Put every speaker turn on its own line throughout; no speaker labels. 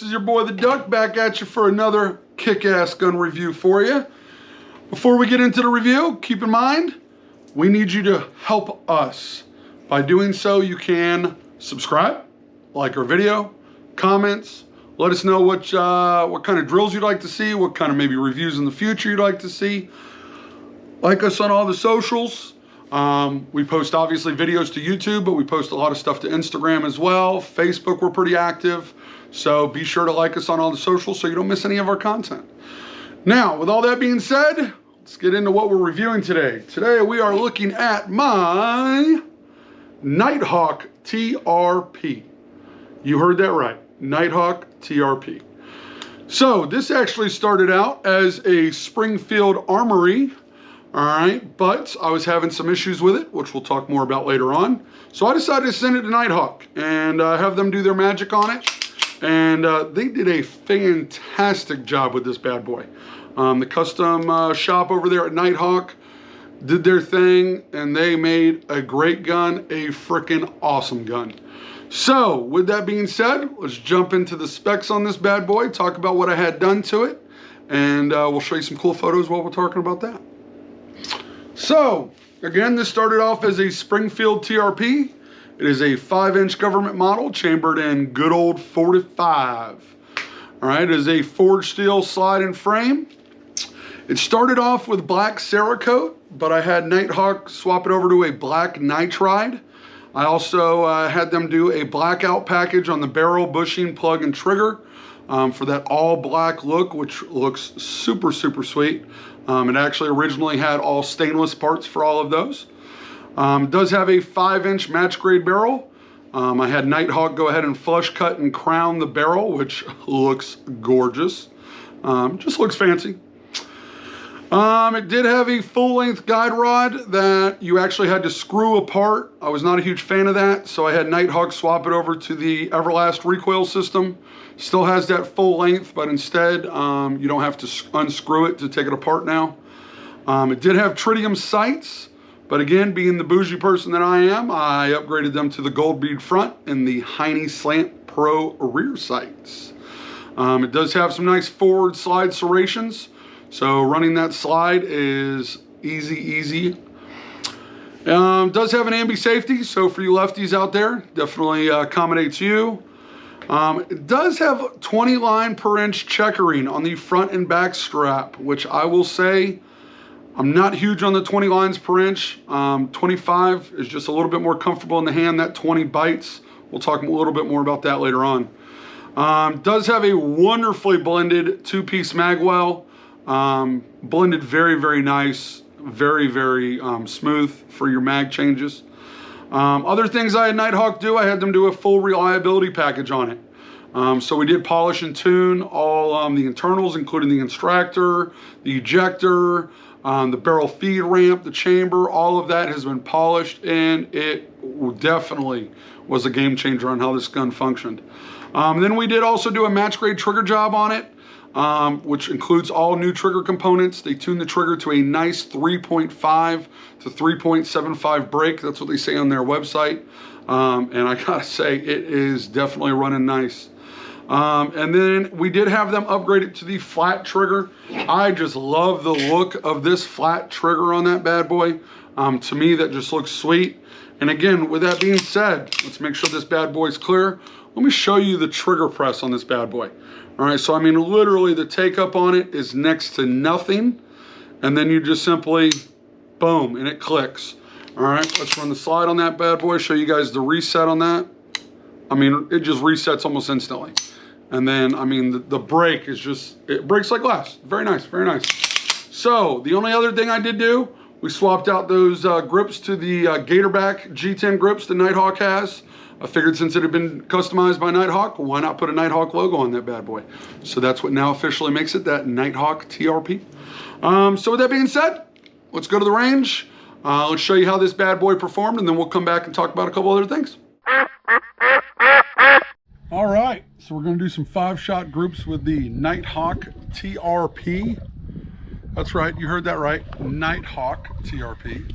this is your boy the Duck back at you for another kick-ass gun review for you. Before we get into the review, keep in mind, we need you to help us. By doing so, you can subscribe, like our video, comments, let us know what kind of drills you'd like to see, what kind of maybe reviews in the future you'd like to see. Like us on all the socials. We post obviously videos to YouTube, but we post a lot of stuff to Instagram as well. Facebook, we're pretty active. So be sure to like us on all the socials so you don't miss any of our content. Now, with all that being said, let's get into what we're reviewing today. Today we are looking at my Nighthawk TRP. You heard that right, Nighthawk TRP. So this actually started out as a Springfield armory. All right, but I was having some issues with it, which we'll talk more about later on. So I decided to send it to Nighthawk and have them do their magic on it. And they did a fantastic job with this bad boy. The custom shop over there at Nighthawk did their thing, and they made a great gun, a freaking awesome gun. So with that being said, let's jump into the specs on this bad boy, talk about what I had done to it, and we'll show you some cool photos while we're talking about that. So, again, this started off as a Springfield TRP. It is a 5-inch government model, chambered in good old 45. All right, it is a forged steel slide-in frame. It started off with black Cerakote, but I had Nighthawk swap it over to a black nitride. I also had them do a blackout package on the barrel, bushing, plug, and trigger for that all black look, which looks super, super sweet. It actually originally had all stainless parts for all of those. It does have a 5-inch match grade barrel. I had Nighthawk go ahead and flush cut and crown the barrel, which looks gorgeous. Just looks fancy. It did have a full-length guide rod that you actually had to screw apart. I was not a huge fan of that, so I had Nighthawk swap it over to the Everlast recoil system. Still has that full length, but instead you don't have to unscrew it to take it apart now. It did have tritium sights, but again, being the bougie person that I am, I upgraded them to the gold bead front and the Heine Slant Pro rear sights. It does have some nice forward slide serrations, so running that slide is easy. Does have an ambi safety, so for you lefties out there, definitely accommodates you. It does have 20 line per inch checkering on the front and back strap, which I will say I'm not huge on the 20 lines per inch. 25 is just a little bit more comfortable in the hand. That 20 bites. We'll talk a little bit more about that later on. Does have a wonderfully blended 2-piece magwell. Blended very, very nice. Very, very smooth for your mag changes. Other things I had Nighthawk do, I had them do a full reliability package on it. So we did polish and tune all the internals, including the extractor, the ejector, the barrel feed ramp, the chamber, all of that has been polished, and it definitely was a game changer on how this gun functioned. Then we did also do a match grade trigger job on it, which includes all new trigger components. They tuned the trigger to a nice 3.5 to 3.75 break. That's what they say on their website. And I gotta say, it is definitely running nice. And then we did have them upgrade it to the flat trigger. I just love the look of this flat trigger on that bad boy. To me, that just looks sweet. And again, with that being said, let's make sure this bad boy's clear. Let me show you the trigger press on this bad boy. All right, so I mean, literally the take up on it is next to nothing. And then you just simply, boom, and it clicks. All right, let's run the slide on that bad boy, show you guys the reset on that. I mean, it just resets almost instantly. And then, I mean, the brake is just, it breaks like glass. Very nice, very nice. So the only other thing I did do, we swapped out those grips to the Gatorback G10 grips that Nighthawk has. I figured since it had been customized by Nighthawk, why not put a Nighthawk logo on that bad boy? So that's what now officially makes it that Nighthawk TRP. So with that being said, let's go to the range. Let's show you how this bad boy performed, and then we'll come back and talk about a couple other things. All right, so we're gonna do some 5-shot groups with the Nighthawk TRP. That's right, you heard that right, Nighthawk TRP.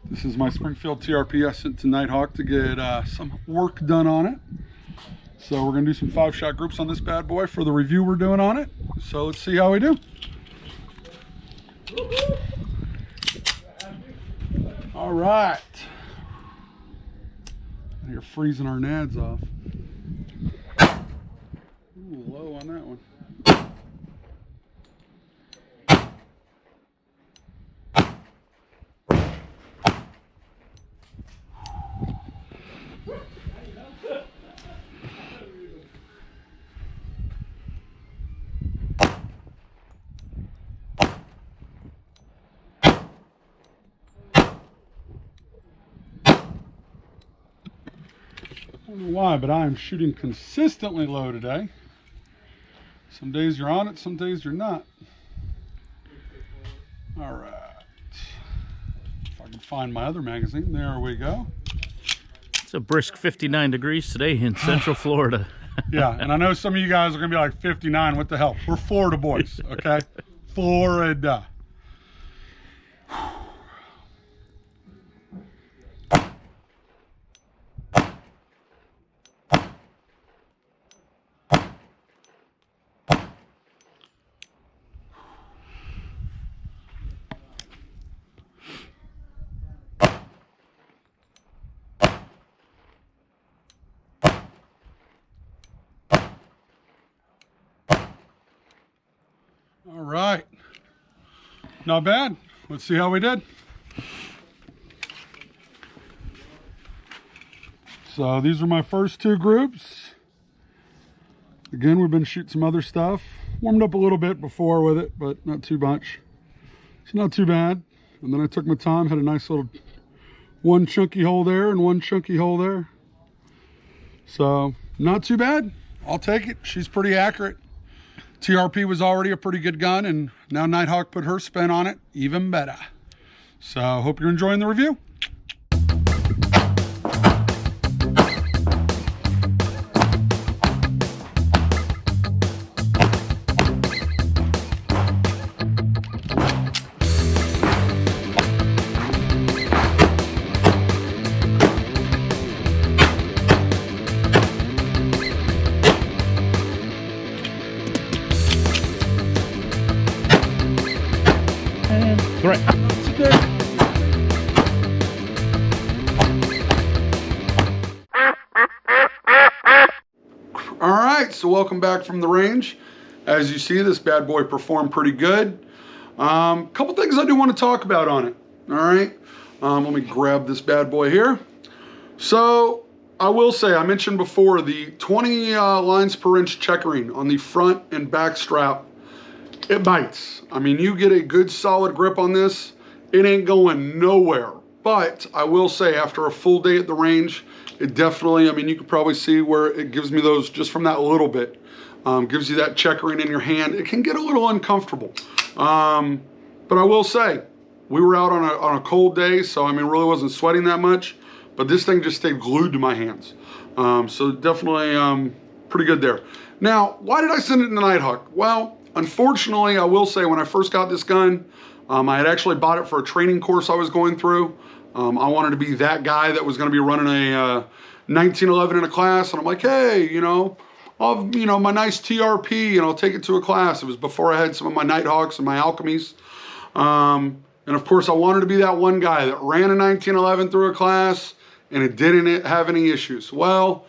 This is my Springfield TRP I sent to Nighthawk to get some work done on it. So we're gonna do some 5-shot groups on this bad boy for the review we're doing on it. So let's see how we do. All right. You're freezing our nads off. Ooh, low on that one. I don't know why, but I am shooting consistently low today. Some days you're on it, some days you're not. All right. If I can find my other magazine, there we go.
It's a brisk 59 degrees today in Central Florida.
Yeah, and I know some of you guys are going to be like, 59, what the hell? We're Florida boys, okay? Florida. All right, not bad. Let's see how we did. So these are my first 2 groups. Again, we've been shooting some other stuff. Warmed up a little bit before with it, but not too much. It's not too bad. And then I took my time, had a nice little one chunky hole there and one chunky hole there. So not too bad. I'll take it. She's pretty accurate. TRP was already a pretty good gun, and now Nighthawk put her spin on it, even better. So hope you're enjoying the review.
Correct.
All right, so welcome back from the range. As you see, this bad boy performed pretty good. Couple things I do want to talk about on it. All right, let me grab this bad boy here. So I will say, I mentioned before, the 20 lines per inch checkering on the front and back strap, it bites. I mean, you get a good solid grip on this, it ain't going nowhere. But I will say, after a full day at the range, it definitely, I mean, you can probably see where it gives me those just from that little bit. Gives you that checkering in your hand. It can get a little uncomfortable. But I will say, we were out on a cold day, so I mean, really wasn't sweating that much. But this thing just stayed glued to my hands. So definitely pretty good there. Now, why did I send it to Nighthawk? Well, unfortunately, I will say, when I first got this gun, I had actually bought it for a training course I was going through. I wanted to be that guy that was going to be running a 1911 in a class, and I'm like, hey, you know, I'll have, you know, my nice TRP, and I'll take it to a class. It was before I had some of my Nighthawks and my Alchemies. And of course, I wanted to be that one guy that ran a 1911 through a class, and it didn't have any issues. Well,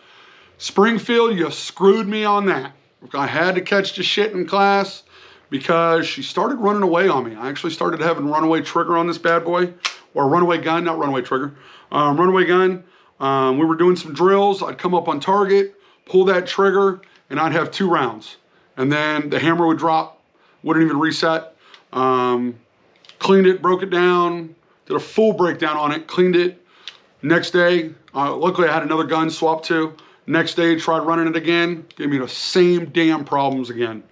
Springfield, you screwed me on that. I had to catch the shit in class because she started running away on me. I actually started having runaway trigger on this bad boy, or runaway gun, not runaway trigger. Runaway gun. We were doing some drills. I'd come up on target, pull that trigger, and I'd have 2 rounds. And then the hammer would drop, wouldn't even reset. Cleaned it, broke it down, did a full breakdown on it, cleaned it. Next day, luckily I had another gun swapped to. Next day, tried running it again, gave me the same damn problems again.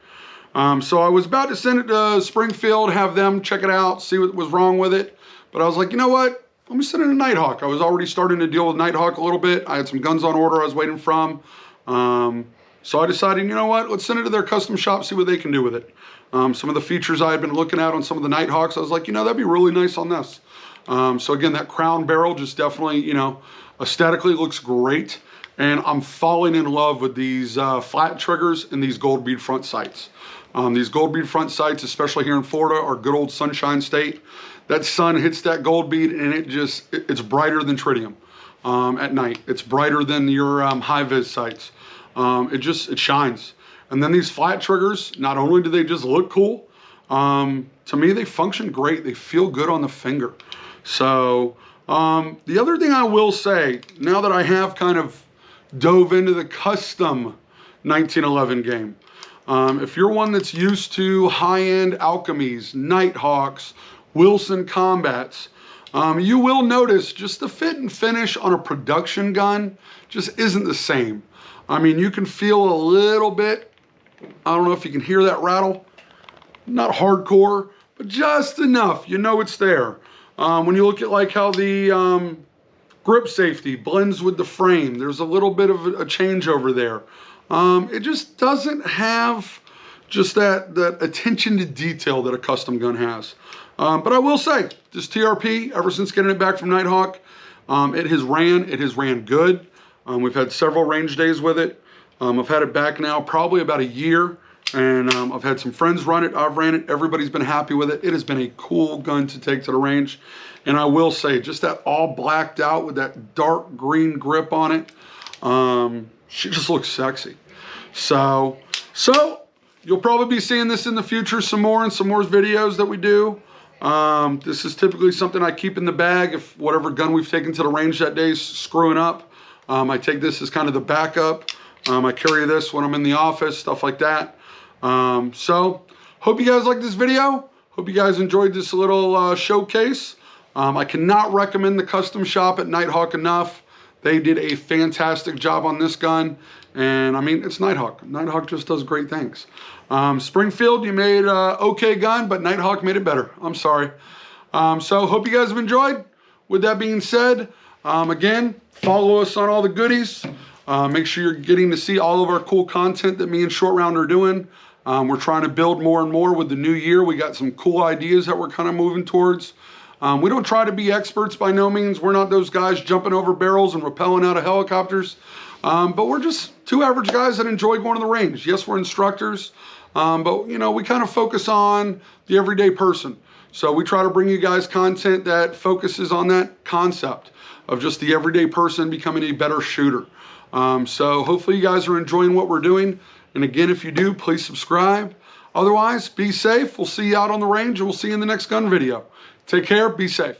So I was about to send it to Springfield, have them check it out, see what was wrong with it. But I was like, you know what? Let me send it to Nighthawk. I was already starting to deal with Nighthawk a little bit. I had some guns on order I was waiting from. So I decided, you know what? Let's send it to their custom shop, see what they can do with it. Some of the features I had been looking at on some of the Nighthawks, I was like, you know, that'd be really nice on this. So again, that crown barrel just definitely, you know, aesthetically looks great. and I'm falling in love with these flat triggers and these gold bead front sights. These gold bead front sights, especially here in Florida, are good old Sunshine State. That sun hits that gold bead and it's brighter than tritium at night. It's brighter than your high-vis sights. It shines. And then these flat triggers, not only do they just look cool, to me they function great. They feel good on the finger. So the other thing I will say, now that I have kind of dove into the custom 1911 game, if you're one that's used to high-end Alchemies, Nighthawks, Wilson Combats, you will notice just the fit and finish on a production gun just isn't the same. I mean, you can feel a little bit, I don't know if you can hear that rattle, not hardcore, but just enough, you know it's there. When you look at like how the grip safety blends with the frame, there's a little bit of a changeover there. It just doesn't have just that attention to detail that a custom gun has. But I will say, this TRP, ever since getting it back from Nighthawk, it has ran good. We've had several range days with it. I've had it back now probably about a year, and I've had some friends run it. I've ran it. Everybody's been happy with it. It has been a cool gun to take to the range. And I will say, just that all blacked out with that dark green grip on it, she just looks sexy. So you'll probably be seeing this in the future some more videos that we do. This is typically something I keep in the bag if whatever gun we've taken to the range that day is screwing up. I take this as kind of the backup. I carry this when I'm in the office, stuff like that. So hope you guys like this video. Hope you guys enjoyed this little showcase. I cannot recommend the custom shop at Nighthawk enough. They did a fantastic job on this gun. And I mean, it's Nighthawk. Nighthawk just does great things. Springfield, you made an okay gun, but Nighthawk made it better. I'm sorry. So hope you guys have enjoyed. With that being said, again, follow us on all the goodies. Make sure you're getting to see all of our cool content that me and Short Round are doing. We're trying to build more and more with the new year. We got some cool ideas that we're kind of moving towards. We don't try to be experts by no means. We're not those guys jumping over barrels and rappelling out of helicopters. But we're just two average guys that enjoy going to the range. Yes, we're instructors, but you know, we kind of focus on the everyday person. So we try to bring you guys content that focuses on that concept of just the everyday person becoming a better shooter. So hopefully you guys are enjoying what we're doing. And again, if you do, please subscribe. Otherwise, be safe. We'll see you out on the range, and we'll see you in the next gun video. Take care. Be safe.